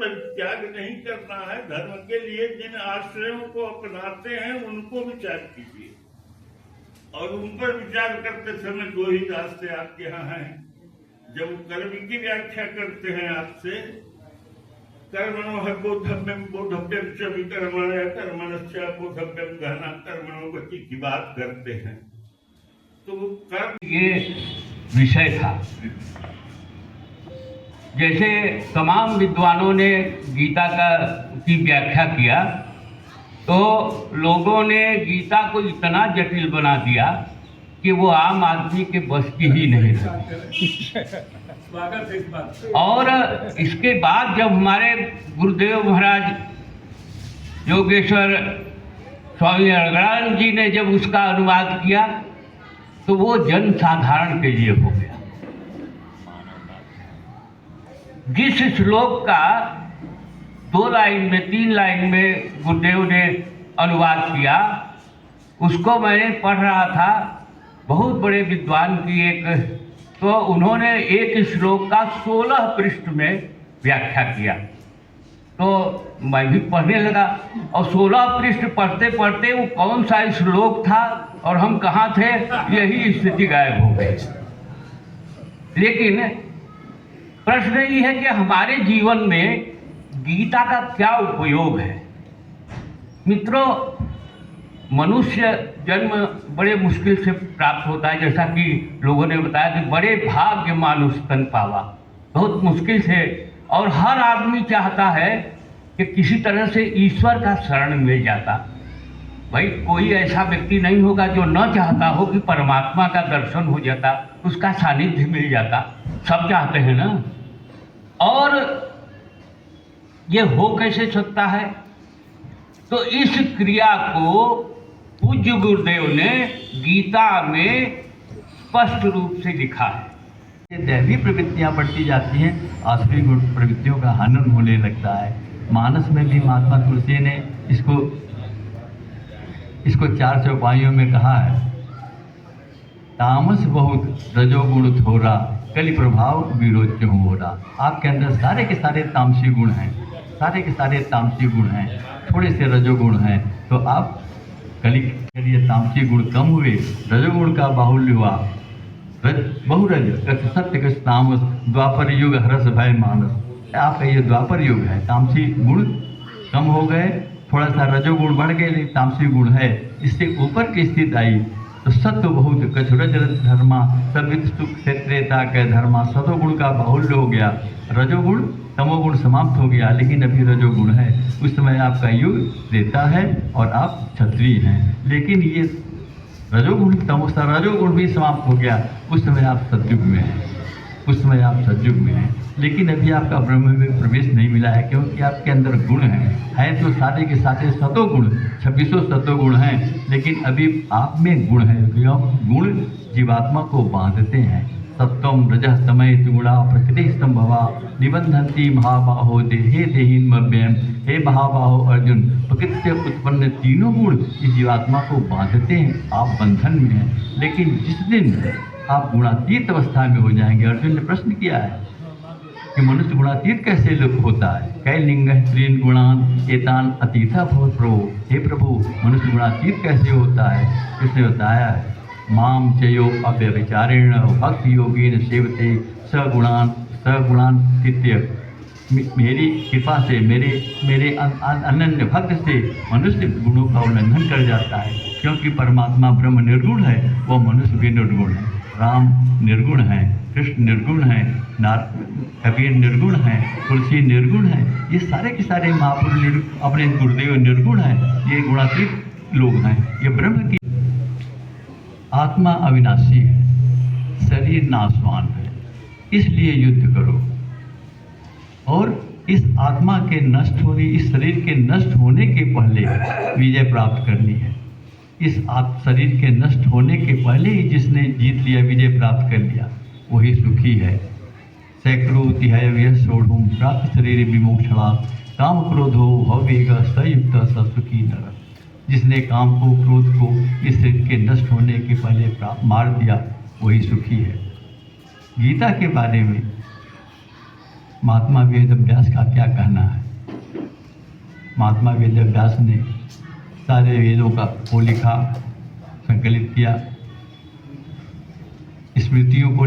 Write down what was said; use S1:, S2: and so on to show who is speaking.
S1: परित्याग नहीं करना है। धर्म के लिए जिन आश्रयों को अपनाते हैं उनको विचार कीजिए, और उन पर विचार करते समय दो ही रास्ते आपके यहाँ हैं। जब कर्म की व्याख्या करते हैं आपसे, कर्मणो है बोधव्यम, बोधव्यम च विकर्मण, कर्मणश्च बोधव्यम गहना कर्मणो गति की बात करते हैं, तो वो कर्म
S2: ये विषय था। जैसे तमाम विद्वानों ने गीता की व्याख्या किया, तो लोगों ने गीता को इतना जटिल बना दिया कि वो आम आदमी के बस की ही नहीं रही। और इसके बाद जब हमारे गुरुदेव महाराज योगेश्वर स्वामी अड़गड़ानंद जी ने जब उसका अनुवाद किया, तो वो जन साधारण के लिए हो गया। जिस श्लोक का 2 लाइन में 3 लाइन में गुरुदेव ने अनुवाद किया, उसको मैंने पढ़ रहा था बहुत बड़े विद्वान की एक, तो उन्होंने एक श्लोक का 16 पृष्ठ में व्याख्या किया। तो मैं भी पढ़ने लगा, और 16 पृष्ठ पढ़ते पढ़ते वो कौन सा श्लोक था और हम कहाँ थे, यही स्थिति गायब हो गई। लेकिन प्रश्न ये है कि हमारे जीवन में गीता का क्या उपयोग है। मित्रों, मनुष्य जन्म बड़े मुश्किल से प्राप्त होता है, जैसा कि लोगों ने बताया कि बड़े भाग्य मानुष तन पावा, बहुत मुश्किल से। और हर आदमी चाहता है कि किसी तरह से ईश्वर का शरण मिल जाता। भाई, कोई ऐसा व्यक्ति नहीं होगा जो न चाहता हो कि परमात्मा का दर्शन हो जाता, उसका सानिध्य मिल जाता। सब चाहते हैं ना। और ये हो कैसे सकता है? तो इस क्रिया को पूज्य गुरुदेव ने गीता में स्पष्ट रूप से लिखा है।
S3: दैवी प्रवृत्तियां बढ़ती जाती हैं, आसुरी गुण प्रवृत्तियों का हनन होने लगता है। मानस में भी महात्मा तुलसी ने इसको 4 चौपाइयों में कहा है, तामस बहुत रजोगुण थोड़ा, कलि प्रभाव विरोच्य हो रहा। आपके अंदर सारे के सारे तामसी गुण हैं, सारे के सारे तामसी गुण हैं, थोड़े से रजोगुण हैं, तो आप कलि के लिए तामसी गुण कम हुए, रजोगुण का बाहुल्य हुआ। बहुरज कथ सत्य कथ तामस, द्वापर युग हरस भय मानस। आपका ये द्वापर युग है, तामसी गुण कम हो गए, थोड़ा सा रजोगुण बढ़ गए, लेकिन तामसी गुण है। इससे ऊपर की स्थिति आई तो सत्व बहुत कछु रजरत धर्मा, सवित सुख क्षेत्रेता के धर्मा। सतोगुण का बाहुल्य हो गया, रजोगुण तमोगुण समाप्त हो गया, लेकिन अभी रजोगुण है। उस समय आपका युग देता है और आप क्षत्रिय हैं, लेकिन ये रजोगुण रजोगुण भी समाप्त हो गया, उस समय आप सतयुग में हैं, उस समय आप सतयुग में हैं। लेकिन अभी आपका ब्रह्म में प्रवेश नहीं मिला है, क्योंकि आपके अंदर गुण है तो सारे के सारे सतोगुण, 2600 सतोगुण हैं, लेकिन अभी आप में गुण है। गुण जीवात्मा को बांधते हैं। सत्वम रजः तमः त्रिगुणा प्रकृति संभवा, निबंधन्ति महाबाहो देहे देहिन्मव्ययम्। हे महाबाहो अर्जुन, प्रकृति से उत्पन्न तीनों गुण इस जीवात्मा को बांधते हैं, आप बंधन में हैं। लेकिन जिस दिन आप गुणातीत अवस्था में हो जाएंगे, अर्जुन ने प्रश्न किया है कि मनुष्य गुणातीत कैसे होता है। कै लिंग त्रीन गुणान एतान अतीता भवत् प्रभु। हे प्रभु, मनुष्य गुणातीत कैसे होता है? इसने बताया है, माम चयो अव्यभिचारेण भक्ति योगेन सेवते सगुणान तित्य। मेरी कृपा से, मेरे अनन्य भक्त से मनुष्य गुणों का उल्लंघन कर जाता है, क्योंकि परमात्मा ब्रह्म निर्गुण है, वह मनुष्य भी निर्गुण है। राम निर्गुण है, कृष्ण निर्गुण है, कबीर निर्गुण है, तुलसी निर्गुण है, ये सारे के सारे महापुरुष अपने गुरुदेव निर्गुण हैं। ये गुणातीत लोग हैं। ये ब्रह्म की आत्मा अविनाशी है, शरीर नाशवान है, इसलिए युद्ध करो। और इस आत्मा के नष्ट होने, इस शरीर के नष्ट होने के पहले विजय प्राप्त करनी है। इस शरीर के नष्ट होने के पहले ही जिसने जीत लिया, विजय प्राप्त कर लिया, वही सुखी है। सैकड़ों तिहाय सोढ़ूम प्राप्त शरीर विमोक्षणा, काम क्रोधो भवेग संयुक्त सुखी नर। जिसने काम को, क्रोध को इस शरीर के नष्ट होने के पहले मार दिया, वही सुखी है। गीता के बारे में महात्मा वेदव्यास का क्या कहना है। महात्मा वेदव्यास ने सारे वेदों का को लिखा, संकलित किया, स्मृतियों को